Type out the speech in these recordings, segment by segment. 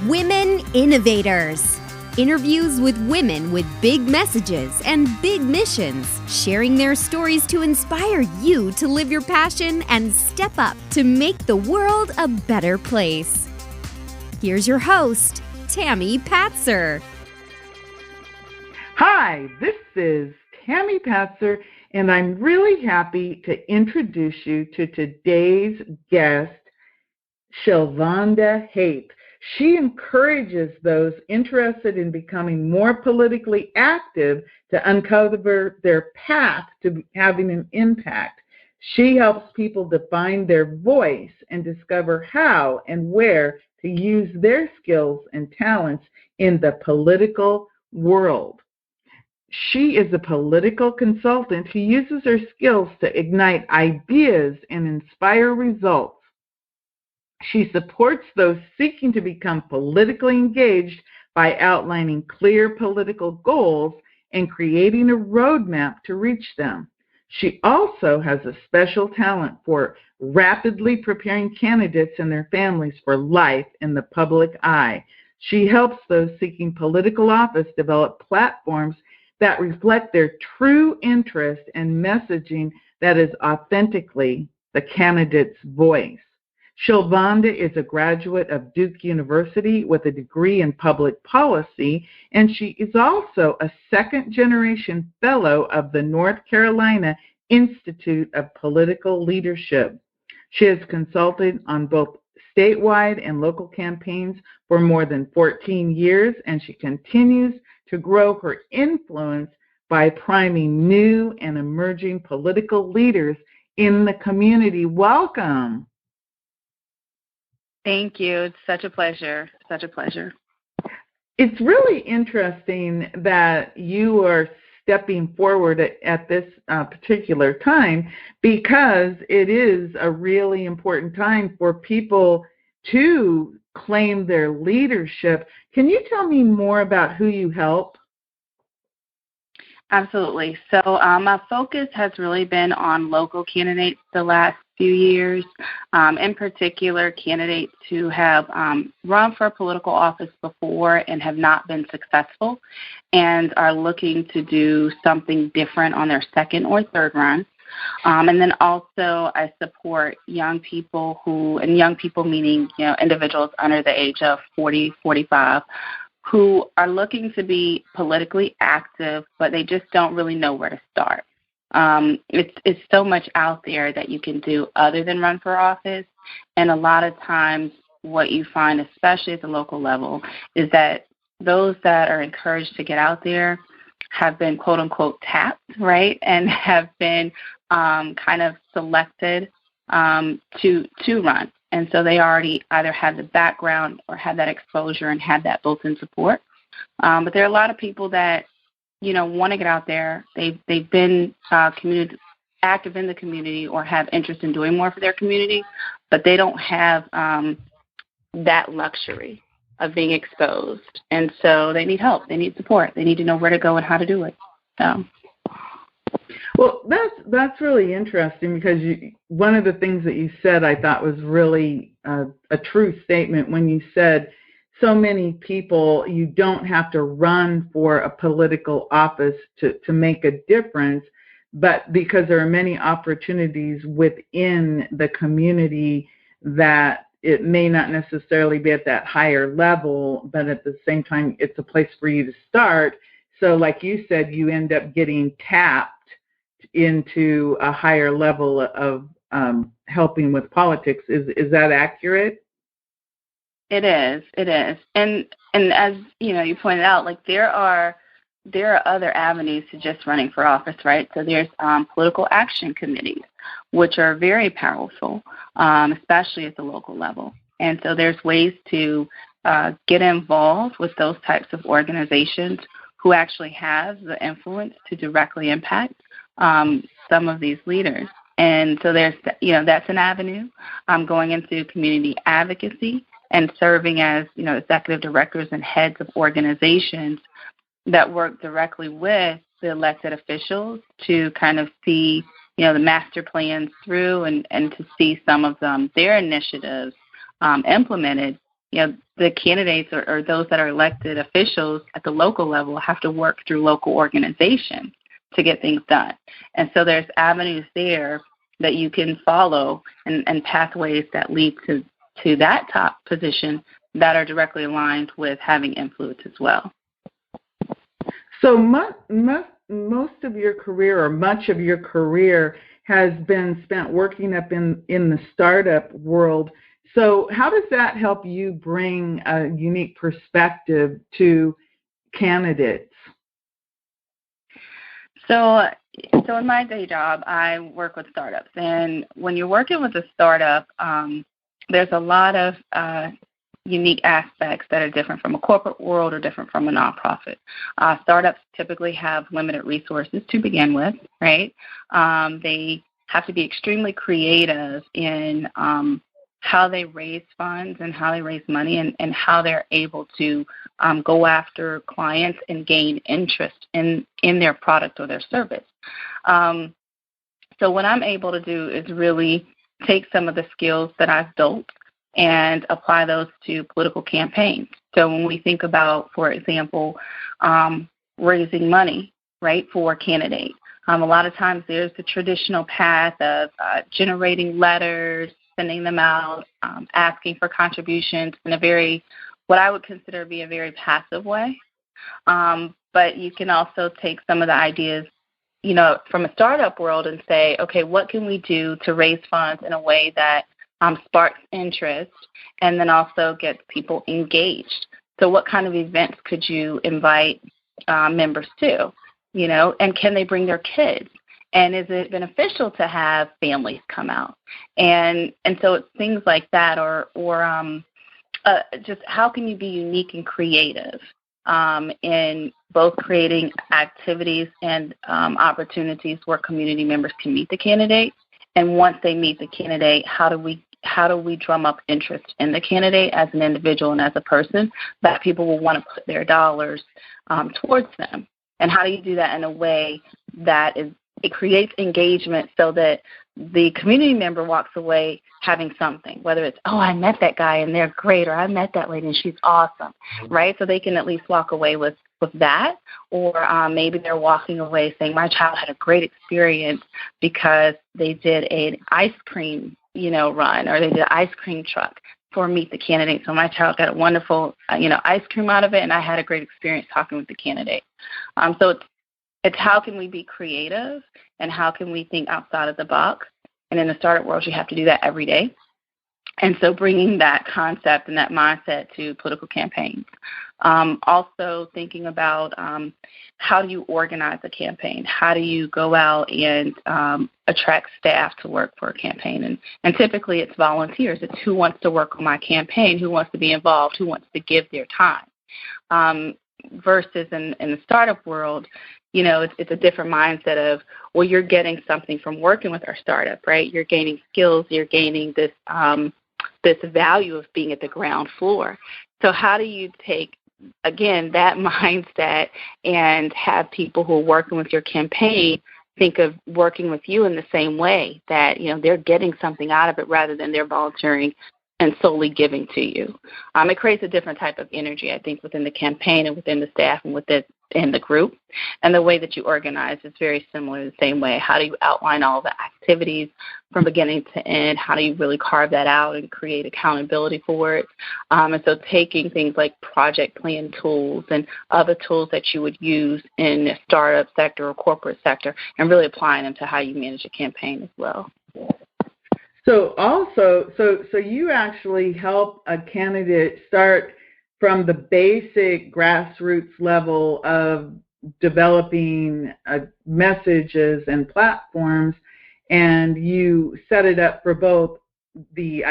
Women Innovators. Interviews with women with big messages and big missions, sharing their stories to inspire you to live your passion and step up to make the world a better place. Here's your host, Tammy Patzer. Hi, this is Tammy Patzer, and I'm really happy to introduce you to today's guest, Shielvonda Haith. She encourages those interested in becoming more politically active to uncover their path to having an impact. She helps people define their voice and discover how and where to use their skills and talents in the political world. She is a political consultant who uses her skills to ignite ideas and inspire results. She supports those seeking to become politically engaged by outlining clear political goals and creating a roadmap to reach them. She also has a special talent for rapidly preparing candidates and their families for life in the public eye. She helps those seeking political office develop platforms that reflect their true interest and messaging that is authentically the candidate's voice. Shielvonda is a graduate of Duke University with a degree in public policy, and she is also a second-generation fellow of the North Carolina Institute of Political Leadership. She has consulted on both statewide and local campaigns for more than 14 years, and she continues to grow her influence by priming new and emerging political leaders in the community. Welcome. Thank you. It's such a pleasure. Such a pleasure. It's really interesting that you are stepping forward at this particular time, because it is a really important time for people to claim their leadership. Can you tell me more about who you help? Absolutely. So my focus has really been on local candidates the last few years, in particular candidates who have run for political office before and have not been successful and are looking to do something different on their second or third run. And then also I support young people and young people meaning, individuals under the age of 40, 45, who are looking to be politically active, but they just don't really know where to start. It's so much out there that you can do other than run for office. And a lot of times what you find, especially at the local level, is that those that are encouraged to get out there have been, quote unquote, tapped, right? And have been kind of selected to run. And so they already either had the background or had that exposure and had that built-in support. But there are a lot of people that, want to get out there. They've been community active in the community or have interest in doing more for their community, but they don't have that luxury of being exposed. And so they need help. They need support. They need to know where to go and how to do it. So. Well, that's really interesting, because one of the things that you said I thought was really a true statement when you said so many people, you don't have to run for a political office to make a difference, but because there are many opportunities within the community that it may not necessarily be at that higher level, but at the same time, it's a place for you to start. So like you said, you end up getting tapped into a higher level of helping with politics. Is that accurate? It is. And as you pointed out, like there are other avenues to just running for office, right? So there's political action committees, which are very powerful, especially at the local level. And so there's ways to get involved with those types of organizations who actually have the influence to directly impact some of these leaders. And so there's, that's an avenue. Going into community advocacy and serving as, executive directors and heads of organizations that work directly with the elected officials to kind of see, the master plans through and to see some of their initiatives implemented the candidates or those that are elected officials at the local level have to work through local organizations to get things done. And so there's avenues there that you can follow and pathways that lead to that top position that are directly aligned with having influence as well. So most of your career, or much of your career, has been spent working up in the startup world. So how does that help you bring a unique perspective to candidates? So in my day job, I work with startups. And when you're working with a startup, there's a lot of unique aspects that are different from a corporate world or different from a nonprofit. Startups typically have limited resources to begin with, right? They have to be extremely creative in how they raise funds and how they raise money and how they're able to go after clients and gain interest in their product or their service. So what I'm able to do is really take some of the skills that I've built and apply those to political campaigns. So when we think about, for example, raising money, right, for a candidate, a lot of times there's the traditional path of generating letters, sending them out, asking for contributions in what I would consider to be a very passive way. But you can also take some of the ideas, from a startup world and say, okay, what can we do to raise funds in a way that sparks interest and then also gets people engaged? So what kind of events could you invite members to, and can they bring their kids? And is it beneficial to have families come out? And so it's things like that, or just how can you be unique and creative in both creating activities and opportunities where community members can meet the candidate. And once they meet the candidate, how do we drum up interest in the candidate as an individual and as a person that people will want to put their dollars towards them? And how do you do that in a way that it creates engagement so that the community member walks away having something, whether it's, oh, I met that guy and they're great, or I met that lady and she's awesome, right? So they can at least walk away with that, or maybe they're walking away saying, my child had a great experience because they did an ice cream, run, or they did an ice cream truck for Meet the Candidate. So my child got a wonderful, ice cream out of it, and I had a great experience talking with the candidate. So it's how can we be creative and how can we think outside of the box? And in the startup world, you have to do that every day. And so bringing that concept and that mindset to political campaigns. Also thinking about how do you organize a campaign? How do you go out and attract staff to work for a campaign? And typically it's volunteers. It's who wants to work on my campaign, who wants to be involved, who wants to give their time. Versus in the startup world, it's a different mindset of, well, you're getting something from working with our startup, right? You're gaining skills, you're gaining this value of being at the ground floor. So how do you take, again, that mindset and have people who are working with your campaign think of working with you in the same way, that, they're getting something out of it rather than they're volunteering and solely giving to you. It creates a different type of energy, I think, within the campaign and within the staff and within the group. And the way that you organize is very similar, the same way. How do you outline all the activities from beginning to end? How do you really carve that out and create accountability for it? And so taking things like project plan tools and other tools that you would use in the startup sector or corporate sector and really applying them to how you manage a campaign as well. So you actually help a candidate start from the basic grassroots level of developing messages and platforms, and you set it up for both the,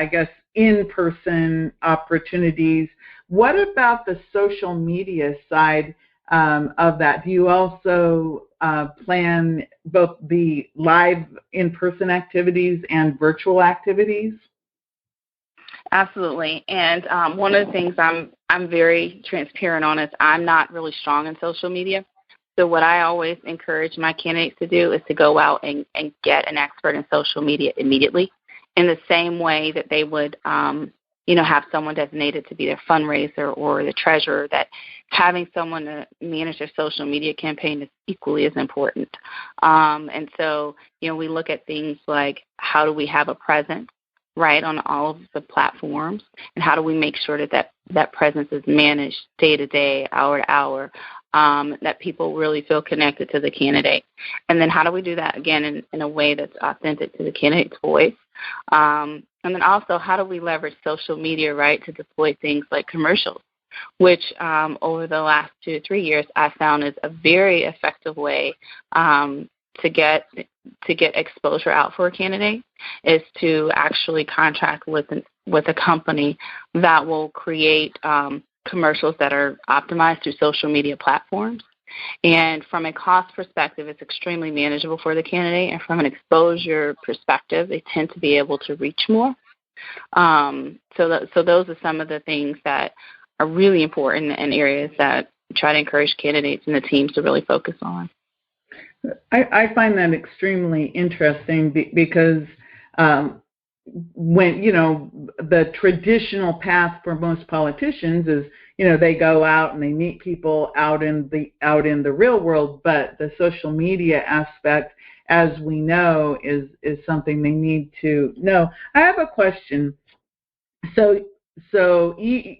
in-person opportunities. What about the social media side of that? Do you also plan both the live in-person activities and virtual activities? Absolutely. And one of the things I'm very transparent on is I'm not really strong in social media. So what I always encourage my candidates to do is to go out and get an expert in social media immediately, in the same way that they would, have someone designated to be their fundraiser or the treasurer, that having someone to manage their social media campaign is equally as important. And so, we look at things like, how do we have a presence, right, on all of the platforms, and how do we make sure that presence is managed day to day, hour to hour, that people really feel connected to the candidate. And then how do we do that, again, in a way that's authentic to the candidate's voice? And then also, how do we leverage social media, right, to deploy things like commercials, which over the last 2 to 3 years I found is a very effective way to get exposure out for a candidate, is to actually contract with a company that will create commercials that are optimized through social media platforms. And from a cost perspective, it's extremely manageable for the candidate. And from an exposure perspective, they tend to be able to reach more. So those are some of the things that are really important and areas that we try to encourage candidates and the teams to really focus on. I find that extremely interesting because when, the traditional path for most politicians is, they go out and they meet people out in the real world, but the social media aspect, as we know, is something they need to know. I have a question. So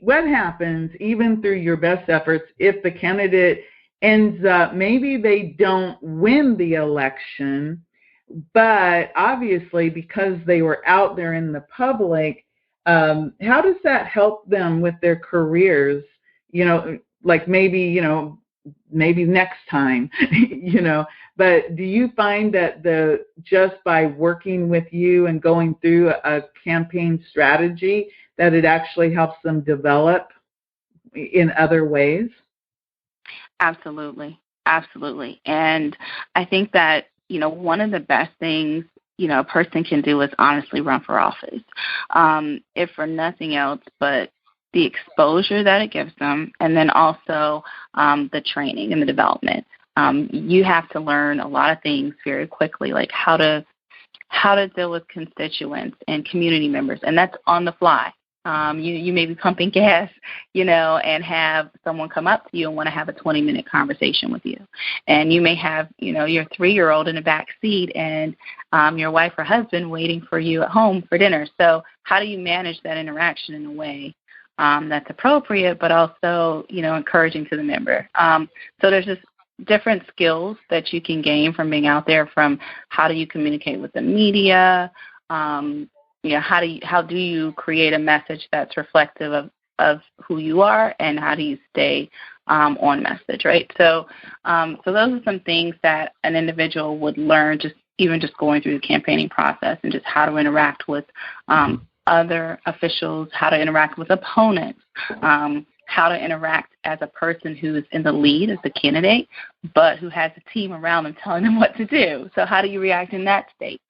what happens, even through your best efforts, if the candidate ends up, maybe they don't win the election, but obviously because they were out there in the public, how does that help them with their careers? Like maybe next time, but do you find that just by working with you and going through a campaign strategy, that it actually helps them develop in other ways? Absolutely. And I think that, one of the best things, a person can do is honestly run for office, if for nothing else but the exposure that it gives them, and then also the training and the development. You have to learn a lot of things very quickly, like how to deal with constituents and community members, and that's on the fly. You may be pumping gas, and have someone come up to you and want to have a 20-minute conversation with you. And you may have, your 3-year-old in the back seat and your wife or husband waiting for you at home for dinner. So how do you manage that interaction in a way that's appropriate, but also, encouraging to the member? So there's just different skills that you can gain from being out there, from how do you communicate with the media, how do you create a message that's reflective of who you are, and how do you stay on message, right? So those are some things that an individual would learn just going through the campaigning process, and just how to interact with other officials, how to interact with opponents, how to interact as a person who is in the lead as the candidate, but who has a team around them telling them what to do. So how do you react in that state?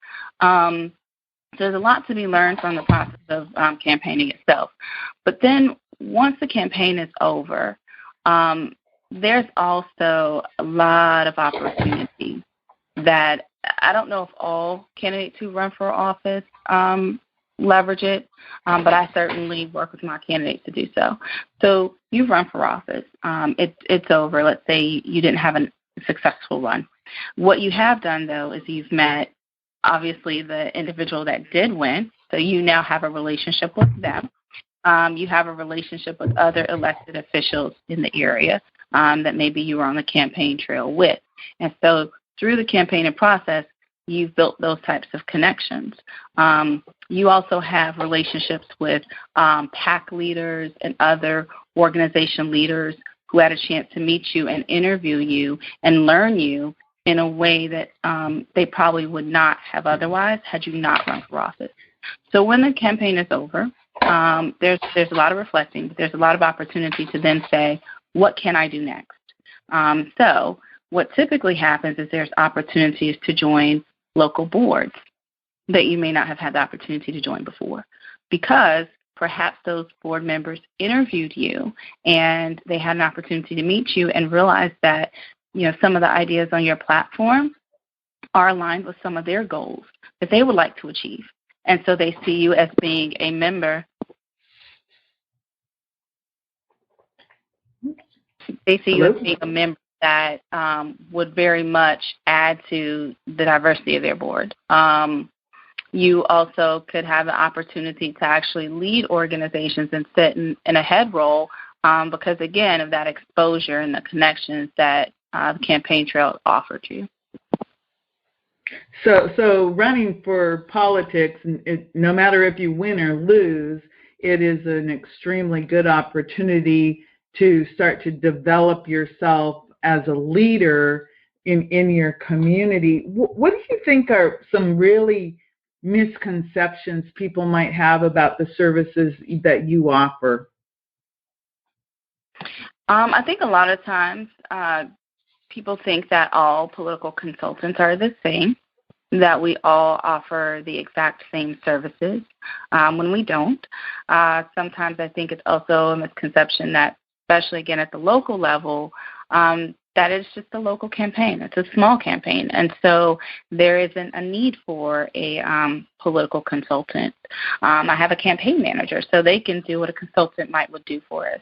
There's a lot to be learned from the process of campaigning itself. But then once the campaign is over, there's also a lot of opportunity that I don't know if all candidates who run for office leverage it, but I certainly work with my candidates to do so. So you run for office. It's over. Let's say you didn't have a successful run. What you have done, though, is you've met, obviously, the individual that did win, so you now have a relationship with them. You have a relationship with other elected officials in the area that maybe you were on the campaign trail with. And so through the campaigning process, you've built those types of connections. You also have relationships with PAC leaders and other organization leaders who had a chance to meet you and interview you and learn you in a way that they probably would not have otherwise had you not run for office. So when the campaign is over, there's a lot of reflecting, but there's a lot of opportunity to then say, what can I do next? So what typically happens is there's opportunities to join local boards that you may not have had the opportunity to join before, because perhaps those board members interviewed you and they had an opportunity to meet you and realized that some of the ideas on your platform are aligned with some of their goals that they would like to achieve. And so they see you as being a member They see you Hello? as being a member that would very much add to the diversity of their board. You also could have an opportunity to actually lead organizations and sit in a head role because, again, of that exposure and the connections that the campaign trail offered you. So running for politics, no matter if you win or lose, it is an extremely good opportunity to start to develop yourself as a leader in your community. What do you think are some really misconceptions people might have about the services that you offer? I think a lot of times people think that all political consultants are the same, that we all offer the exact same services when we don't. Sometimes I think it's also a misconception that, especially again at the local level, that is just a local campaign. It's a small campaign. And so there isn't a need for a political consultant. I have a campaign manager, so they can do what a consultant would do for us,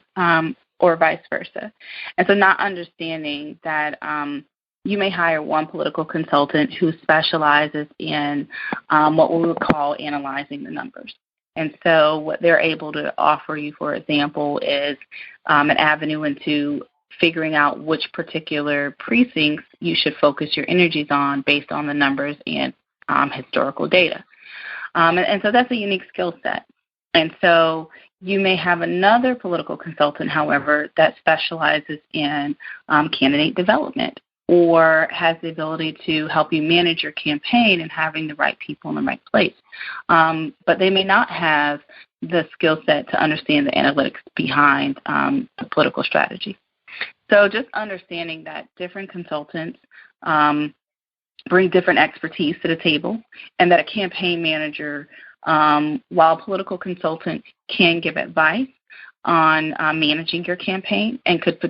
or vice versa. And so not understanding that you may hire one political consultant who specializes in what we would call analyzing the numbers. And so what they're able to offer you, for example, is an avenue into figuring out which particular precincts you should focus your energies on based on the numbers and historical data. And so that's a unique skill set. And so you may have another political consultant, however, that specializes in candidate development or has the ability to help you manage your campaign and having the right people in the right place. But they may not have the skill set to understand the analytics behind the political strategy. So just understanding that different consultants bring different expertise to the table, and that a campaign manager, while a political consultant can give advice on managing your campaign and could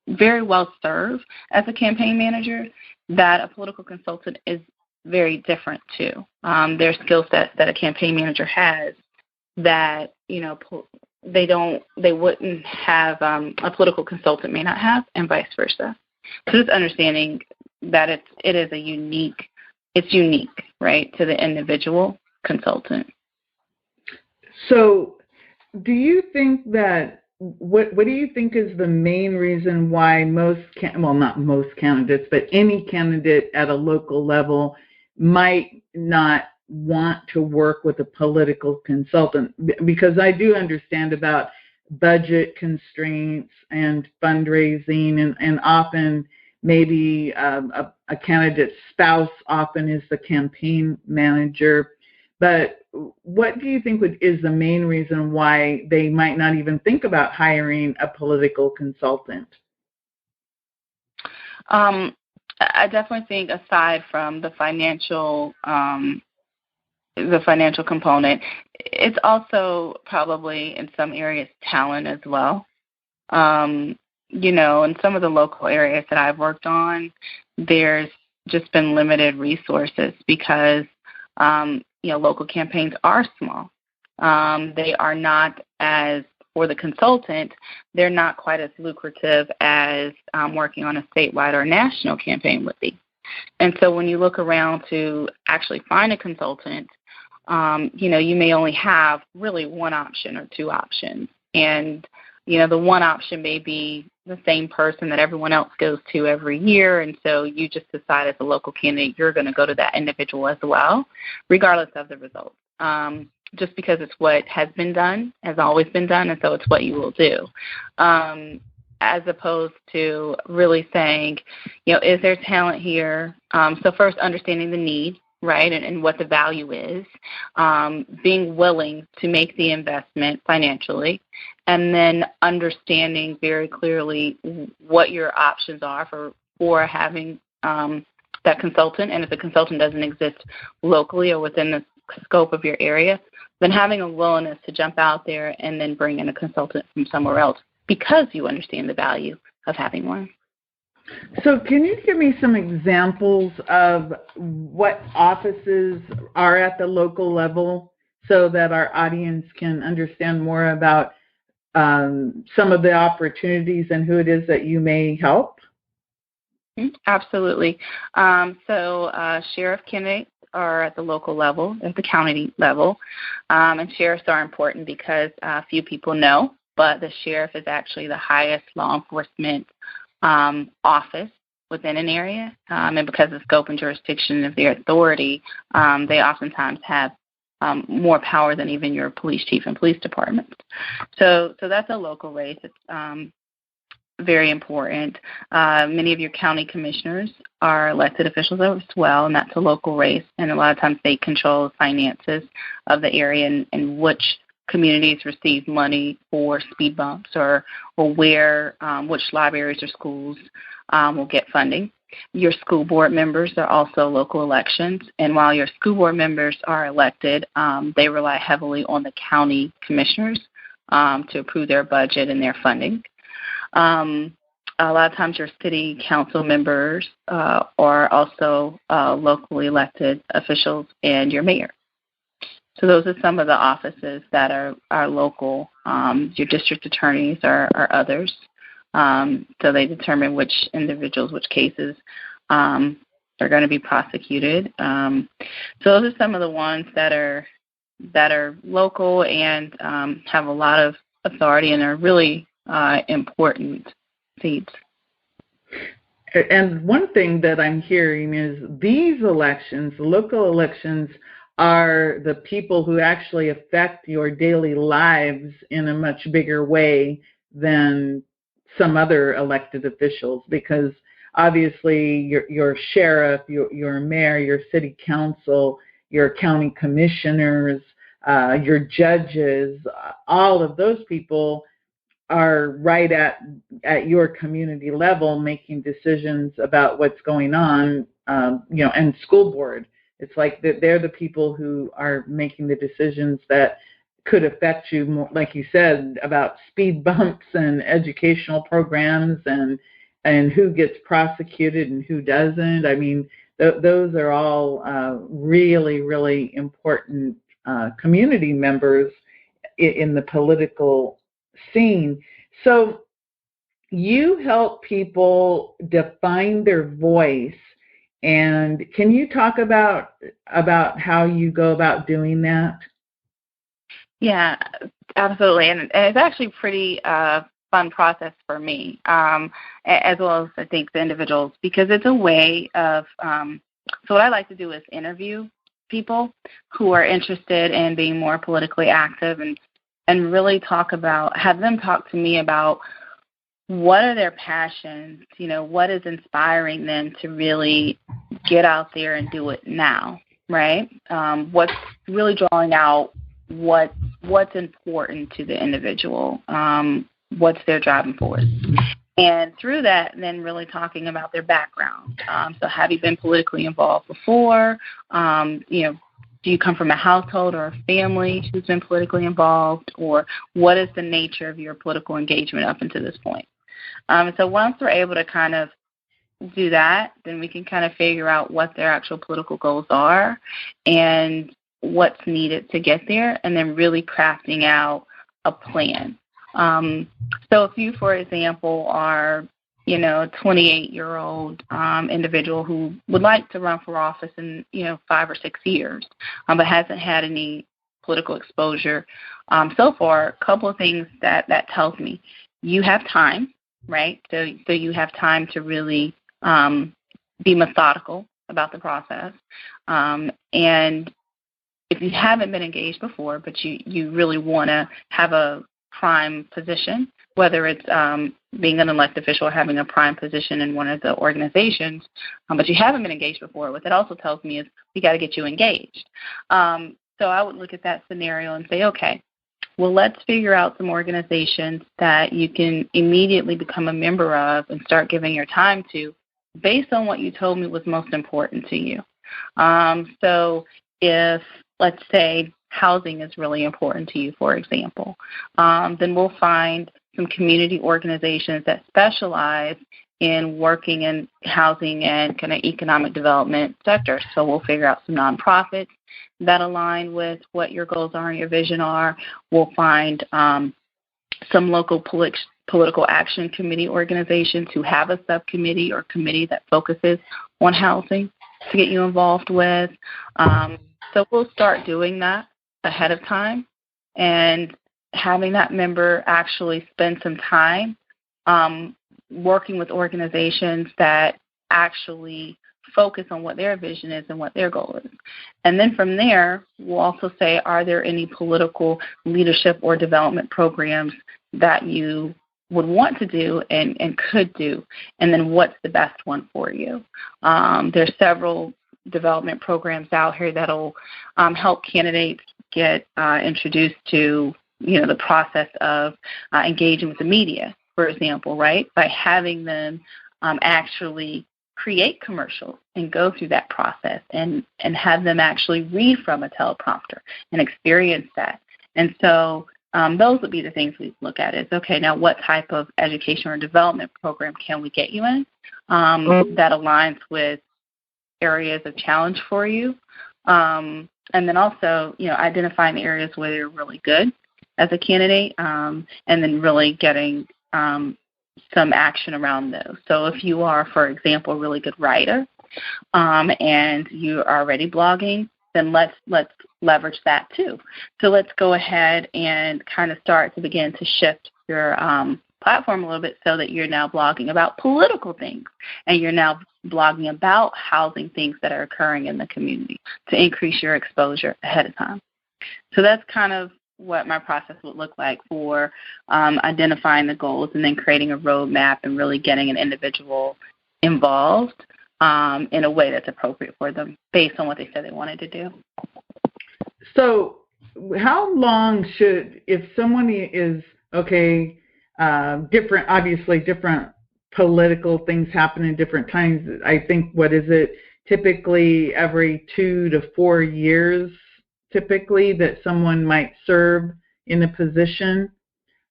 very well serve as a campaign manager, that a political consultant is very different too. There are skill sets that a campaign manager has that, they wouldn't have, a political consultant may not have, and vice versa. So just understanding that it is unique, right, to the individual consultant. So do you think that, what do you think is the main reason why not most candidates, but any candidate at a local level might not want to work with a political consultant? Because I do understand about budget constraints and fundraising, and often maybe a candidate's spouse often is the campaign manager. But what do you think is the main reason why they might not even think about hiring a political consultant? I definitely think, aside from the financial component, it's also probably in some areas talent as well. In some of the local areas that I've worked on, there's just been limited resources because local campaigns are small. They are not as, for the consultant, they're not quite as lucrative as working on a statewide or national campaign would be. And so when you look around to actually find a consultant, you may only have really one option or two options. And, the one option may be the same person that everyone else goes to every year. And so you just decide as a local candidate, you're going to go to that individual as well, regardless of the results. Just because it's what has been done, has always been done, and so it's what you will do. As opposed to really saying, is there talent here? So first, understanding the need, right, and what the value is, being willing to make the investment financially, and then understanding very clearly what your options are for having that consultant. And if the consultant doesn't exist locally or within the scope of your area, then having a willingness to jump out there and then bring in a consultant from somewhere else because you understand the value of having one. So can you give me some examples of what offices are at the local level so that our audience can understand more about some of the opportunities and who it is that you may help? Absolutely. Sheriff candidates are at the local level, at the county level, and sheriffs are important because few people know, but the sheriff is actually the highest law enforcement office within an area, and because of scope and jurisdiction of their authority, they oftentimes have more power than even your police chief and police department. So that's a local race. It's very important. Many of your county commissioners are elected officials as well, and that's a local race. And a lot of times they control the finances of the area and which communities receive money for speed bumps or where which libraries or schools will get funding. Your school board members are also local elections, and while your school board members are elected, they rely heavily on the county commissioners to approve their budget and their funding. A lot of times your city council members are also locally elected officials and your mayor. So those are some of the offices that are local. Your district attorneys are others. So they determine which individuals, which cases are going to be prosecuted. So those are some of the ones that are local and have a lot of authority and are really important seats. And one thing that I'm hearing is these elections, local elections, are the people who actually affect your daily lives in a much bigger way than some other elected officials, because obviously your sheriff, your mayor, your city council, your county commissioners, your judges, all of those people are right at your community level making decisions about what's going on, and school board. It's like they're the people who are making the decisions that could affect you more, like you said, about speed bumps and educational programs and who gets prosecuted and who doesn't. I mean, those are all really, really important community members in the political scene. So you help people define their voice. And can you talk about how you go about doing that? Yeah, absolutely. And it's actually pretty fun process for me, as well as I think the individuals, because it's a way of, so what I like to do is interview people who are interested in being more politically active and really have them talk to me about what are their passions, what is inspiring them to really get out there and do it now, right? What's really drawing out what's important to the individual, what's their driving force. And through that, then really talking about their background. So have you been politically involved before? Do you come from a household or a family who's been politically involved? Or what is the nature of your political engagement up until this point? So once we're able to kind of do that, then we can kind of figure out what their actual political goals are and what's needed to get there, and then really crafting out a plan. So if you, for example, are, a 28-year-old individual who would like to run for office in, 5 or 6 years, but hasn't had any political exposure so far, a couple of things that tells me. You have time, right? So you have time to really be methodical about the process. And if you haven't been engaged before, but you really want to have a prime position, whether it's being an elected official or having a prime position in one of the organizations, but you haven't been engaged before, what that also tells me is we got to get you engaged. So I would look at that scenario and say, okay, well, let's figure out some organizations that you can immediately become a member of and start giving your time to based on what you told me was most important to you. So if, let's say, housing is really important to you, for example, then we'll find some community organizations that specialize in working in housing and kind of economic development sectors. So we'll figure out some nonprofits that align with what your goals are and your vision are. We'll find some local political action committee organizations who have a subcommittee or committee that focuses on housing to get you involved with. So we'll start doing that ahead of time and having that member actually spend some time working with organizations that actually focus on what their vision is and what their goal is. And then from there, we'll also say, are there any political leadership or development programs that you would want to do and could do? And then what's the best one for you? There's several development programs out here that'll help candidates get introduced to, the process of engaging with the media, for example, right? By having them actually create commercials and go through that process and have them actually read from a teleprompter and experience that. And so those would be the things we look at is, okay, now what type of education or development program can we get you in that aligns with areas of challenge for you? And then also, identifying the areas where you're really good as a candidate and then really getting some action around those. So if you are, for example, a really good writer and you are already blogging, then let's leverage that too. So let's go ahead and kind of start to begin to shift your platform a little bit so that you're now blogging about political things and you're now blogging about housing things that are occurring in the community to increase your exposure ahead of time. So that's kind of what my process would look like for identifying the goals and then creating a roadmap and really getting an individual involved in a way that's appropriate for them based on what they said they wanted to do. So how long if someone is, different political things happen in different times, I think, typically every 2 to 4 years, typically, that someone might serve in a position.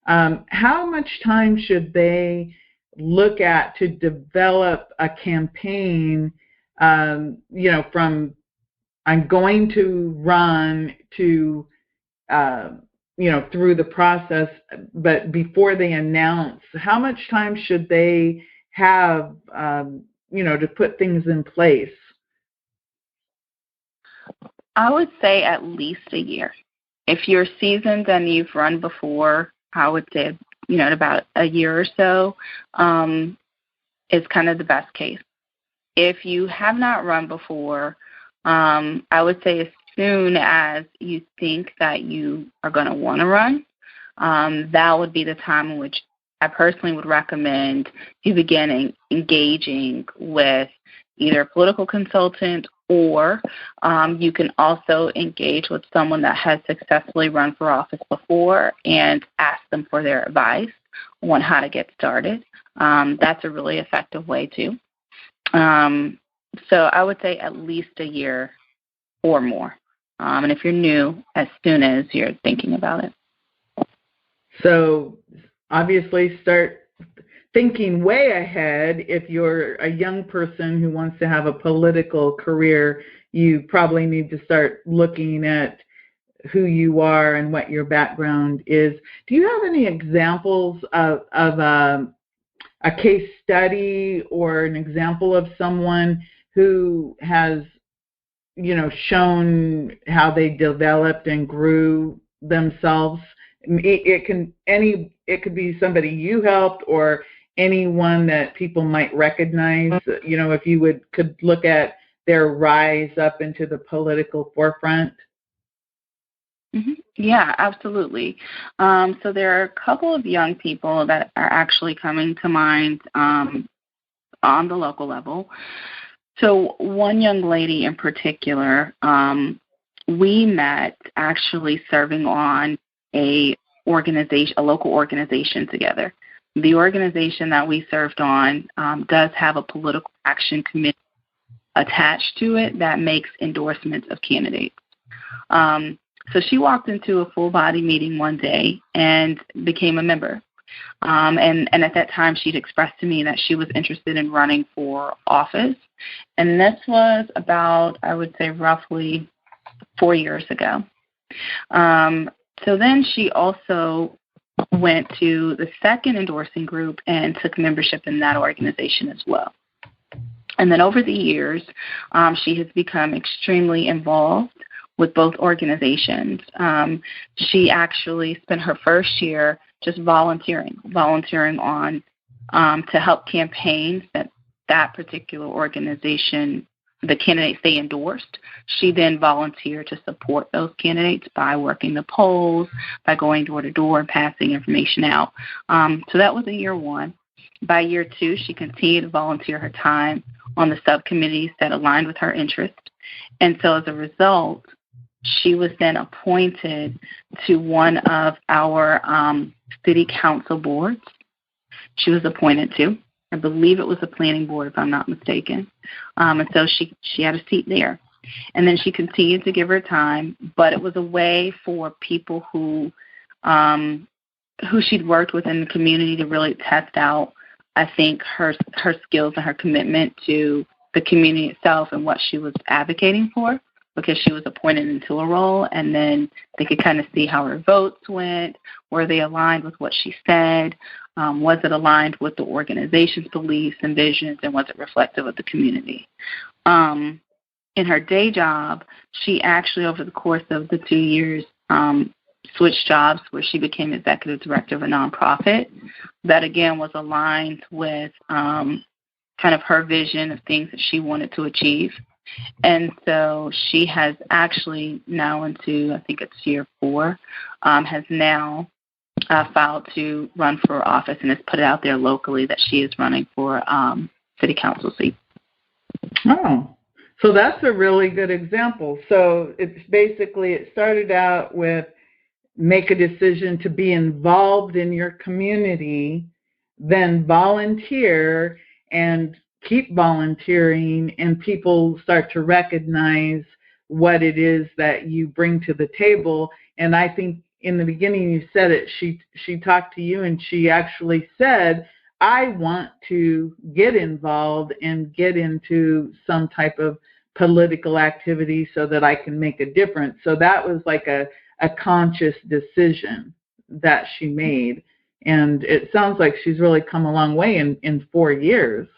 How much time should they look at to develop a campaign, from I'm going to run to, through the process, but before they announce, how much time should they have, to put things in place? I would say at least a year. If you're seasoned and you've run before, I would say, about a year or so is kind of the best case. If you have not run before, I would say as soon as you think that you are going to want to run, that would be the time in which I personally would recommend you begin engaging with either a political consultant or you can also engage with someone that has successfully run for office before and ask them for their advice on how to get started. That's a really effective way too. So I would say at least a year or more. And if you're new, as soon as you're thinking about it. So obviously start thinking way ahead. If you're a young person who wants to have a political career, you probably need to start looking at who you are and what your background is. Do you have any examples of a case study or an example of someone who has, shown how they developed and grew themselves? It could be somebody you helped or anyone that people might recognize, if you could look at their rise up into the political forefront. Mm-hmm. Yeah, absolutely. So there are a couple of young people that are actually coming to mind on the local level. So one young lady in particular, we met actually serving on a local organization together. The organization that we served on does have a political action committee attached to it that makes endorsements of candidates. So she walked into a full-body meeting one day and became a member. And at that time, she'd expressed to me that she was interested in running for office. And this was about, I would say, roughly 4 years ago. So then she also went to the second endorsing group and took membership in that organization as well. And then over the years, she has become extremely involved with both organizations. She actually spent her first year just volunteering on to help campaigns that particular organization, the candidates they endorsed. She then volunteered to support those candidates by working the polls, by going door to door and passing information out. So that was in year one. By year two, she continued to volunteer her time on the subcommittees that aligned with her interests. And so as a result, she was then appointed to one of our city council boards. She was appointed to. I believe it was a planning board, if I'm not mistaken. And so she had a seat there. And then she continued to give her time, but it was a way for people who she'd worked with in the community to really test out, I think, her skills and her commitment to the community itself and what she was advocating for, because she was appointed into a role, and then they could kind of see how her votes went, were they aligned with what she said, was it aligned with the organization's beliefs and visions, and was it reflective of the community. In her day job, she actually, over the course of the 2 years, switched jobs where she became executive director of a nonprofit that, again, was aligned with kind of her vision of things that she wanted to achieve. And so she has actually now into, I think it's year 4, has now filed to run for office and has put it out there locally that she is running for city council seat. Oh, so that's a really good example. So it's basically, it started out with make a decision to be involved in your community, then volunteer and keep volunteering, and people start to recognize what it is that you bring to the table. And I think in the beginning you said it, she talked to you and she actually said, I want to get involved and get into some type of political activity so that I can make a difference. So that was like a conscious decision that she made. And it sounds like she's really come a long way in 4 years.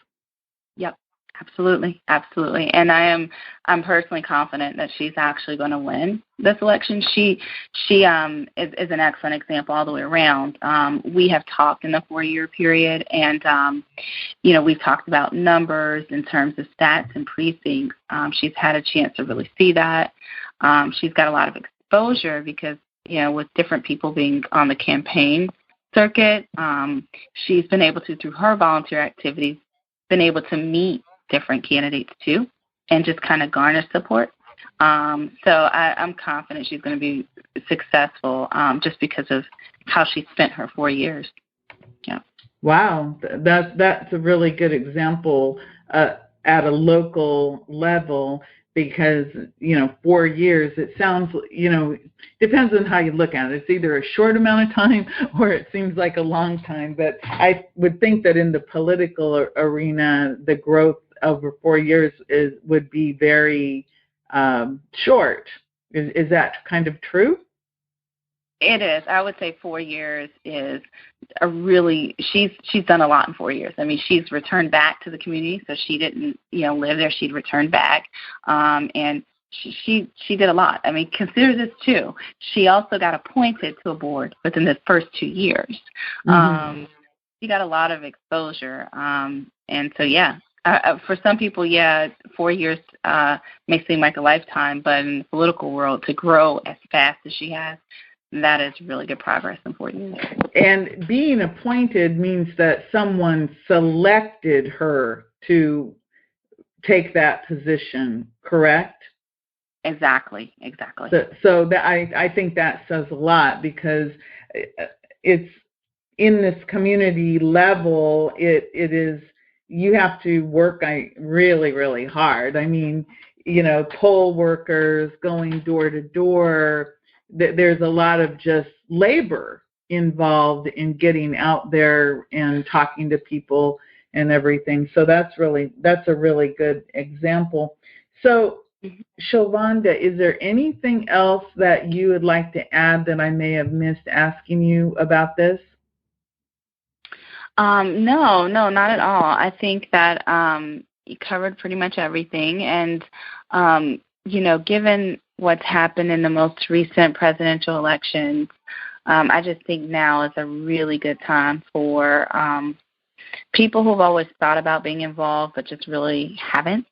Yep, absolutely. And I'm personally confident that she's actually going to win this election. She is an excellent example all the way around. We have talked in the 4-year period, and we've talked about numbers in terms of stats and precincts. She's had a chance to really see that. She's got a lot of exposure because, with different people being on the campaign circuit, she's been able to, through her volunteer activities, been able to meet different candidates too and just kind of garner support. So I'm confident she's going to be successful just because of how she spent her 4 years. Yeah. Wow, that's a really good example at a local level, because 4 years, it sounds, depends on how you look at it. It's either a short amount of time or it seems like a long time. But I would think that in the political arena, the growth over 4 years would be very short. Is that kind of true? It is. I would say 4 years is she's done a lot in 4 years. I mean, she's returned back to the community, so she didn't, live there. She'd returned back, and she did a lot. I mean, consider this too. She also got appointed to a board within the first 2 years. Mm-hmm. She got a lot of exposure, and so for some people, 4 years may seem like a lifetime, but in the political world, to grow as fast as she has, that is really good progress in 4 years. And being appointed means that someone selected her to take that position, correct? Exactly. So that I think that says a lot, because it's in this community level, it is, you have to work really, really hard. I mean, poll workers going door to door, there's a lot of just labor involved in getting out there and talking to people and everything. So that's a really good example. So Shielvonda, is there anything else that you would like to add that I may have missed asking you about this? No, not at all. I think that you covered pretty much everything. And, given what's happened in the most recent presidential elections, I just think now is a really good time for people who've always thought about being involved but just really haven't.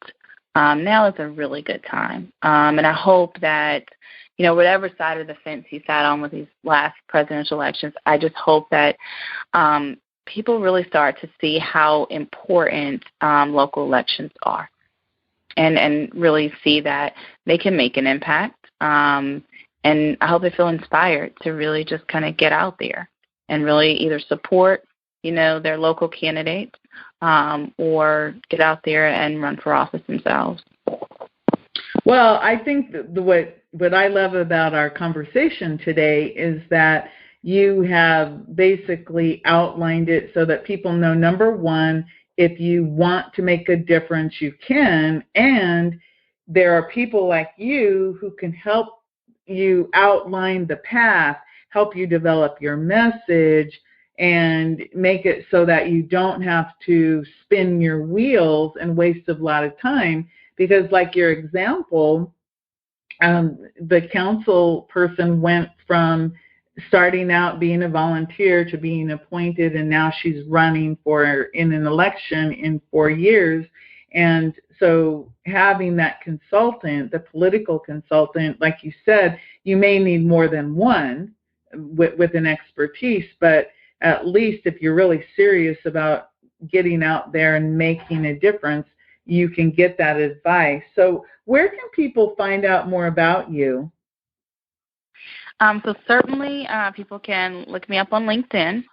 Now is a really good time. And I hope that, whatever side of the fence he sat on with these last presidential elections, I just hope that people really start to see how important local elections are and really see that they can make an impact. And I hope they feel inspired to really just kind of get out there and really either support, their local candidates or get out there and run for office themselves. Well, I think what I love about our conversation today is that you have basically outlined it so that people know, number one, if you want to make a difference, you can, and there are people like you who can help you outline the path, help you develop your message, and make it so that you don't have to spin your wheels and waste a lot of time. Because like your example, the council person went from starting out being a volunteer to being appointed, and now she's running in an election in 4 years. And so having that consultant, the political consultant, like you said, you may need more than one with an expertise, but at least if you're really serious about getting out there and making a difference, you can get that advice. So where can people find out more about you? So certainly people can look me up on LinkedIn.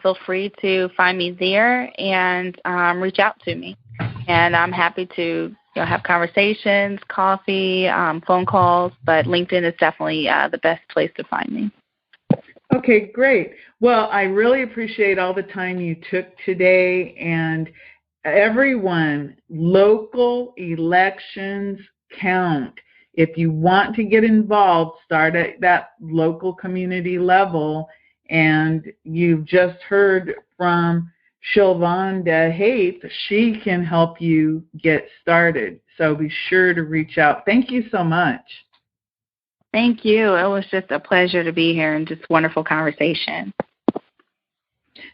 Feel free to find me there and reach out to me. And I'm happy to have conversations, coffee, phone calls, but LinkedIn is definitely the best place to find me. Okay, great. Well, I really appreciate all the time you took today. And everyone, local elections count. If you want to get involved, start at that local community level. And you've just heard from Shielvonda Haith. She can help you get started. So be sure to reach out. Thank you so much. Thank you. It was just a pleasure to be here and just wonderful conversation.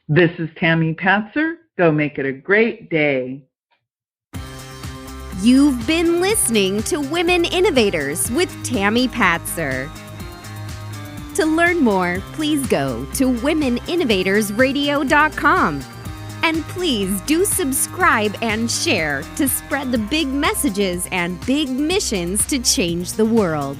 This is Tammy Patzer. Go make it a great day. You've been listening to Women Innovators with Tammy Patzer. To learn more, please go to womeninnovatorsradio.com. And please do subscribe and share to spread the big messages and big missions to change the world.